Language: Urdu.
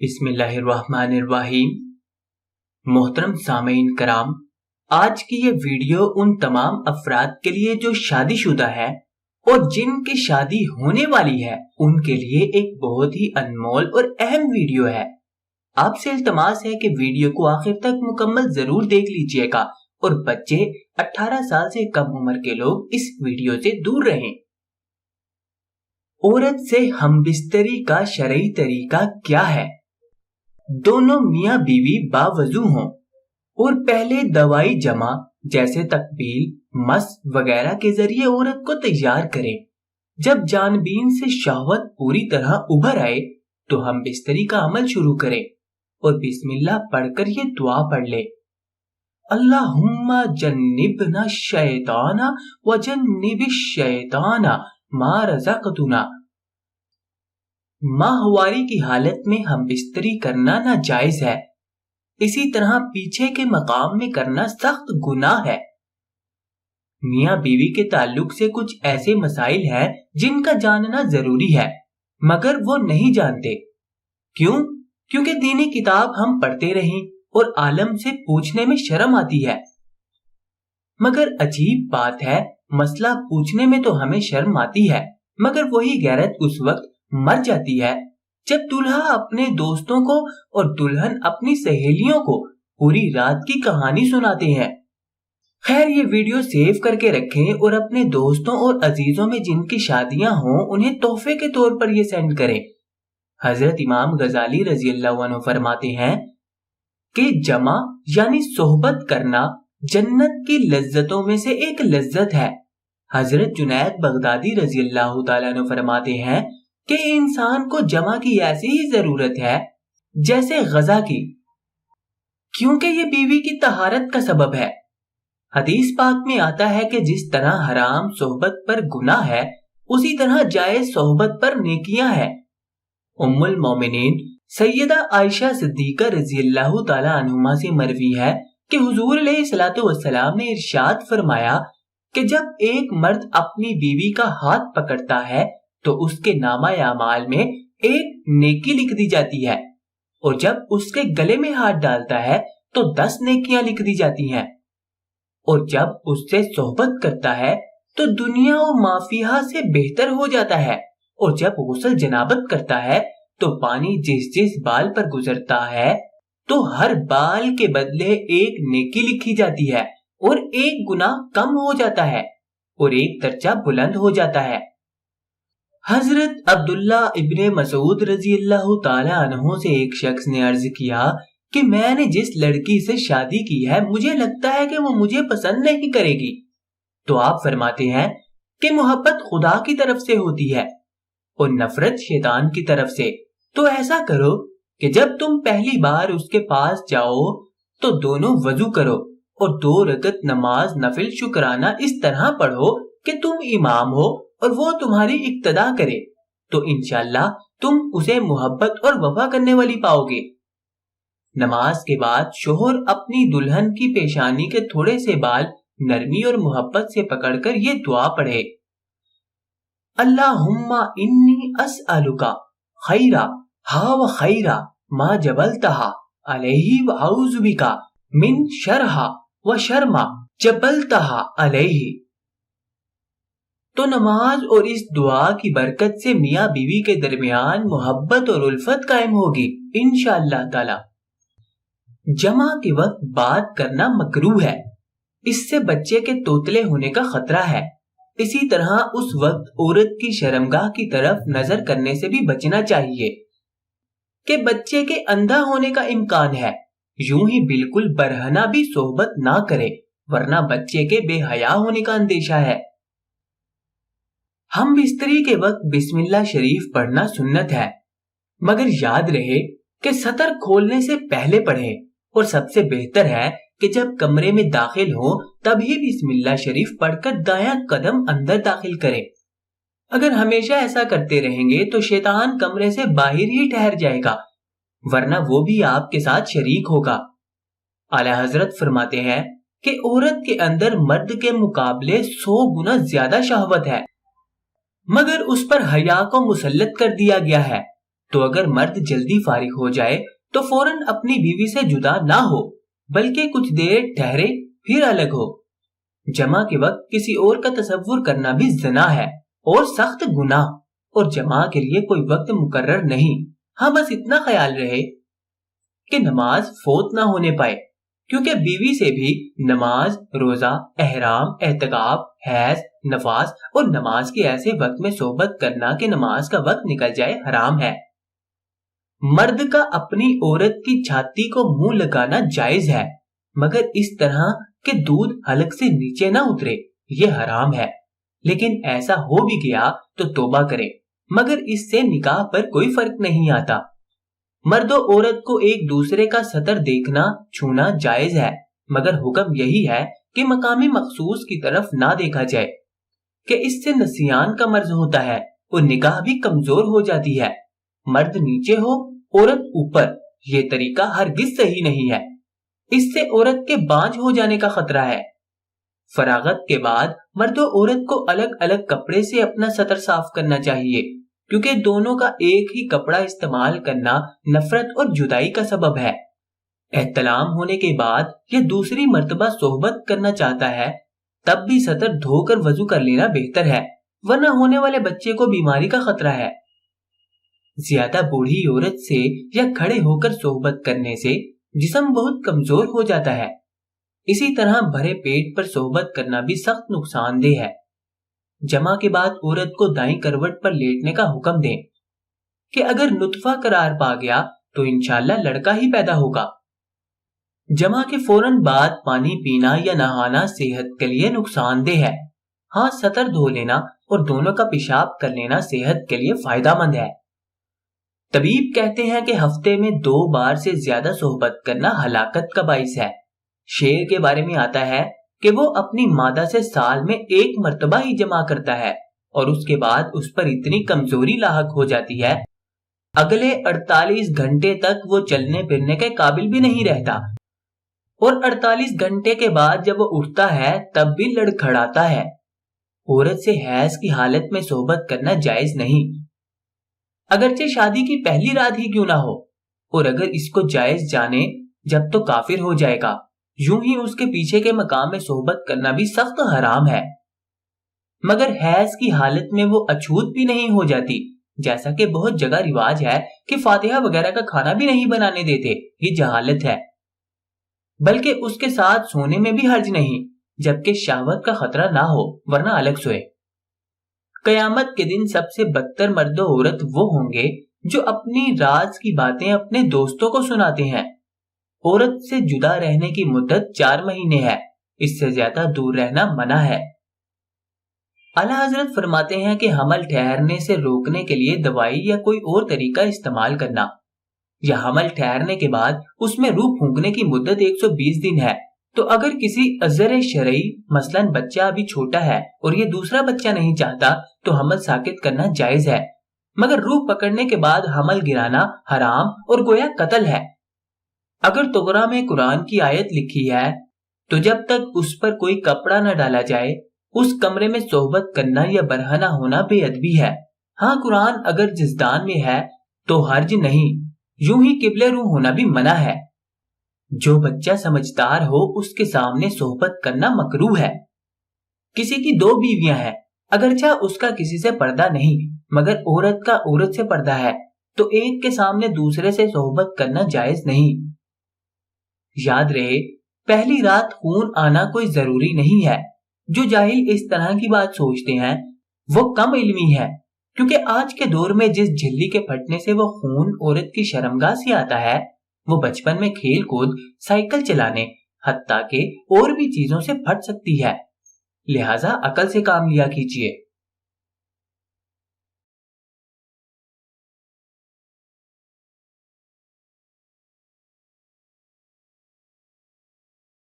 بسم اللہ الرحمن الرحیم۔ محترم سامعین کرام، آج کی یہ ویڈیو ان تمام افراد کے لیے جو شادی شدہ ہے اور جن کی شادی ہونے والی ہے ان کے لیے ایک بہت ہی انمول اور اہم ویڈیو ہے۔ آپ سے التماس ہے کہ ویڈیو کو آخر تک مکمل ضرور دیکھ لیجئے گا اور بچے 18 سال سے کم عمر کے لوگ اس ویڈیو سے دور رہیں۔ عورت سے ہم بستری کا شرعی طریقہ کیا ہے؟ دونوں میاں بیوی باوضو ہوں اور پہلے دوائی جمع جیسے تقبیل، مس وغیرہ کے ذریعے عورت کو تیار کریں۔ جب جانبین سے شہوت پوری طرح ابھر آئے تو ہم بستری کا عمل شروع کریں اور بسم اللہ پڑھ کر یہ دعا پڑھ لیں: اللہم جنبنا الشیطان وجنب الشیطان ما رزقتنا۔ ماہواری کی حالت میں ہم بستری کرنا ناجائز ہے، اسی طرح پیچھے کے مقام میں کرنا سخت گناہ ہے۔ میاں بیوی کے تعلق سے کچھ ایسے مسائل ہیں جن کا جاننا ضروری ہے مگر وہ نہیں جانتے۔ کیوں؟ کیونکہ دینی کتاب ہم پڑھتے رہیں اور عالم سے پوچھنے میں شرم آتی ہے۔ مگر عجیب بات ہے، مسئلہ پوچھنے میں تو ہمیں شرم آتی ہے مگر وہی غیرت اس وقت مر جاتی ہے جب دلہا اپنے دوستوں کو اور دلہن اپنی سہیلیوں کو پوری رات کی کہانی سناتے ہیں۔ خیر، یہ ویڈیو سیو کر کے رکھیں اور اپنے دوستوں اور عزیزوں میں جن کی شادیاں ہوں انہیں تحفے کے طور پر یہ سینڈ کریں۔ حضرت امام غزالی رضی اللہ عنہ فرماتے ہیں کہ جمع یعنی صحبت کرنا جنت کی لذتوں میں سے ایک لذت ہے۔ حضرت جنید بغدادی رضی اللہ تعالیٰ عنہ فرماتے ہیں کہ انسان کو جمع کی ایسی ہی ضرورت ہے جیسے غذا کی، کیونکہ یہ بیوی کی طہارت کا سبب ہے۔ حدیث پاک میں آتا ہے کہ جس طرح حرام صحبت پر گناہ ہے اسی طرح جائز صحبت پر نیکیاں ہیں۔ ام المومنین سیدہ عائشہ صدیقہ رضی اللہ تعالی عنہما سے مروی ہے کہ حضور علیہ الصلوۃ والسلام نے ارشاد فرمایا کہ جب ایک مرد اپنی بیوی کا ہاتھ پکڑتا ہے تو اس کے نامہ اعمال میں ایک نیکی لکھ دی جاتی ہے، اور جب اس کے گلے میں ہاتھ ڈالتا ہے تو 10 نیکیاں لکھ دی جاتی ہیں، اور جب اس سے صحبت کرتا ہے تو دنیا و ما فیہا سے بہتر ہو جاتا ہے، اور جب غسل جنابت کرتا ہے تو پانی جس جس بال پر گزرتا ہے تو ہر بال کے بدلے ایک نیکی لکھی جاتی ہے اور ایک گناہ کم ہو جاتا ہے اور ایک درجہ بلند ہو جاتا ہے۔ حضرت عبداللہ ابن مسعود رضی اللہ تعالی عنہ سے ایک شخص نے عرض کیا کہ میں نے جس لڑکی سے شادی کی ہے مجھے لگتا ہے کہ وہ مجھے پسند نہیں کرے گی، تو آپ فرماتے ہیں کہ محبت خدا کی طرف سے ہوتی ہے اور نفرت شیطان کی طرف سے، تو ایسا کرو کہ جب تم پہلی بار اس کے پاس جاؤ تو دونوں وضو کرو اور 2 رکعت نماز نفل شکرانہ اس طرح پڑھو کہ تم امام ہو اور وہ تمہاری اقتدا کرے، تو انشاءاللہ تم اسے محبت اور وفا کرنے والی پاؤ گے۔ نماز کے بعد شوہر اپنی دلہن کی پیشانی کے تھوڑے سے بال نرمی اور محبت سے پکڑ کر یہ دعا پڑھے: اللہم انی اسألک خیرا ہا و خیرا ما جبلتہا علیہ و اعوذ بک من شرہا و شر ما جبلتہا علیہ۔ تو نماز اور اس دعا کی برکت سے میاں بیوی کے درمیان محبت اور الفت قائم ہوگی انشاءاللہ تعالی۔ جمع کے وقت بات کرنا مکروہ ہے، اس سے بچے کے توتلے ہونے کا خطرہ ہے۔ اسی طرح اس وقت عورت کی شرمگاہ کی طرف نظر کرنے سے بھی بچنا چاہیے کہ بچے کے اندھا ہونے کا امکان ہے۔ یوں ہی بالکل برہنہ بھی صحبت نہ کرے ورنہ بچے کے بے حیا ہونے کا اندیشہ ہے۔ ہم بستری کے وقت بسم اللہ شریف پڑھنا سنت ہے، مگر یاد رہے کہ سطر کھولنے سے پہلے پڑھیں، اور سب سے بہتر ہے کہ جب کمرے میں داخل ہوں تبھی بسم اللہ شریف پڑھ کر دایاں قدم اندر داخل کریں۔ اگر ہمیشہ ایسا کرتے رہیں گے تو شیطان کمرے سے باہر ہی ٹھہر جائے گا، ورنہ وہ بھی آپ کے ساتھ شریک ہوگا۔ اعلیٰ حضرت فرماتے ہیں کہ عورت کے اندر مرد کے مقابلے 100 گنا زیادہ شہوت ہے، مگر اس پر حیا کو مسلط کر دیا گیا ہے تو اگر مرد جلدی فارغ ہو جائے تو فوراً اپنی بیوی سے جدا نہ ہو بلکہ کچھ دیر ٹھہرے پھر الگ ہو۔ جمع کے وقت کسی اور کا تصور کرنا بھی زنا ہے اور سخت گناہ، اور جمع کے لیے کوئی وقت مقرر نہیں۔ ہاں بس اتنا خیال رہے کہ نماز فوت نہ ہونے پائے، کیونکہ بیوی سے بھی نماز، روزہ، احرام، اعتکاف، حیض، نفاس اور نماز کے ایسے وقت میں صحبت کرنا کہ نماز کا وقت نکل جائے حرام ہے۔ مرد کا اپنی عورت کی چھاتی کو منہ لگانا جائز ہے، مگر اس طرح کہ دودھ حلق سے نیچے نہ اترے، یہ حرام ہے۔ لیکن ایسا ہو بھی گیا تو توبہ کرے، مگر اس سے نکاح پر کوئی فرق نہیں آتا۔ مرد و عورت کو ایک دوسرے کا سطر دیکھنا، چھونا جائز ہے، مگر حکم یہی ہے کہ مقام مخصوص کی طرف نہ دیکھا جائے، کہ اس سے نسیان کا مرض ہوتا ہے اور نکاح بھی کمزور ہو جاتی ہے۔ مرد نیچے ہو، عورت اوپر، یہ طریقہ ہرگز صحیح نہیں ہے، اس سے عورت کے بانجھ ہو جانے کا خطرہ ہے۔ فراغت کے بعد مرد و عورت کو الگ الگ کپڑے سے اپنا سطر صاف کرنا چاہیے، کیونکہ دونوں کا ایک ہی کپڑا استعمال کرنا نفرت اور جدائی کا سبب ہے۔ احتلام ہونے کے بعد یا دوسری مرتبہ صحبت کرنا چاہتا ہے تب بھی سطر دھو کر وضو کر لینا بہتر ہے، ورنہ ہونے والے بچے کو بیماری کا خطرہ ہے۔ زیادہ بوڑھی عورت سے یا کھڑے ہو کر صحبت کرنے سے جسم بہت کمزور ہو جاتا ہے۔ اسی طرح بھرے پیٹ پر صحبت کرنا بھی سخت نقصان دہ ہے۔ جمع کے بعد عورت کو دائیں کروٹ پر لیٹنے کا حکم دیں کہ اگر نطفہ قرار پا گیا تو انشاءاللہ لڑکا ہی پیدا ہوگا۔ جمع کے فوراً بعد پانی پینا یا نہانا صحت کے لیے نقصان دہ ہے۔ ہاں، سطر دھو لینا اور دونوں کا پیشاب کر لینا صحت کے لیے فائدہ مند ہے۔ طبیب کہتے ہیں کہ ہفتے میں 2 بار سے زیادہ صحبت کرنا ہلاکت کا باعث ہے۔ شیر کے بارے میں آتا ہے کہ وہ اپنی مادہ سے سال میں 1 مرتبہ ہی جمع کرتا ہے اور اس کے بعد اس پر اتنی کمزوری لاحق ہو جاتی ہے اگلے 48 گھنٹے تک وہ چلنے پھرنے کے قابل بھی نہیں رہتا، اور 48 گھنٹے کے بعد جب وہ اٹھتا ہے تب بھی لڑکھڑاتا ہے۔ عورت سے حیض کی حالت میں صحبت کرنا جائز نہیں، اگرچہ شادی کی پہلی رات ہی کیوں نہ ہو، اور اگر اس کو جائز جانے جب تو کافر ہو جائے گا۔ یوں ہی اس کے پیچھے کے مقام میں صحبت کرنا بھی سخت حرام ہے، مگر حیض کی حالت میں وہ اچھوت بھی نہیں ہو جاتی، جیسا کہ بہت جگہ رواج ہے کہ فاتحہ وغیرہ کا کھانا بھی نہیں بنانے دیتے، یہ جہالت ہے۔ بلکہ اس کے ساتھ سونے میں بھی حرج نہیں، جبکہ شہوت کا خطرہ نہ ہو، ورنہ الگ سوئے۔ قیامت کے دن سب سے بدتر مرد و عورت وہ ہوں گے جو اپنی راز کی باتیں اپنے دوستوں کو سناتے ہیں۔ عورت سے جدا رہنے کی مدت 4 مہینے ہے، اس سے زیادہ دور رہنا منع ہے۔ اعلیٰ حضرت فرماتے ہیں کہ حمل ٹھہرنے سے روکنے کے لیے دوائی یا کوئی اور طریقہ استعمال کرنا، یا حمل ٹھہرنے کے بعد اس میں روح پھونکنے کی مدت 120 دن ہے، تو اگر کسی عذر شرعی مثلاً بچہ ابھی چھوٹا ہے اور یہ دوسرا بچہ نہیں چاہتا تو حمل ساقط کرنا جائز ہے، مگر روح پکڑنے کے بعد حمل گرانا حرام اور گویا قتل ہے۔ اگر تغرا میں قرآن کی آیت لکھی ہے تو جب تک اس پر کوئی کپڑا نہ ڈالا جائے اس کمرے میں صحبت کرنا یا برہنہ ہونا بے ادبی ہے۔ ہاں، قرآن اگر جزدان میں ہے تو حرج نہیں، یوں ہی قبلہ رو ہونا بھی منع ہے۔ جو بچہ سمجھدار ہو اس کے سامنے صحبت کرنا مکروہ ہے۔ کسی کی 2 بیویاں ہیں، اگرچہ اس کا کسی سے پردہ نہیں، مگر عورت کا عورت سے پردہ ہے، تو ایک کے سامنے دوسرے سے صحبت کرنا جائز نہیں۔ یاد رہے، پہلی رات خون آنا کوئی ضروری نہیں ہے۔ جو جاہل اس طرح کی بات سوچتے ہیں وہ کم علمی ہے، کیونکہ آج کے دور میں جس جھلی کے پھٹنے سے وہ خون عورت کی شرمگاہ سے آتا ہے وہ بچپن میں کھیل کود، سائیکل چلانے، حتیٰ کہ اور بھی چیزوں سے پھٹ سکتی ہے۔ لہٰذا عقل سے کام لیا کیجیے۔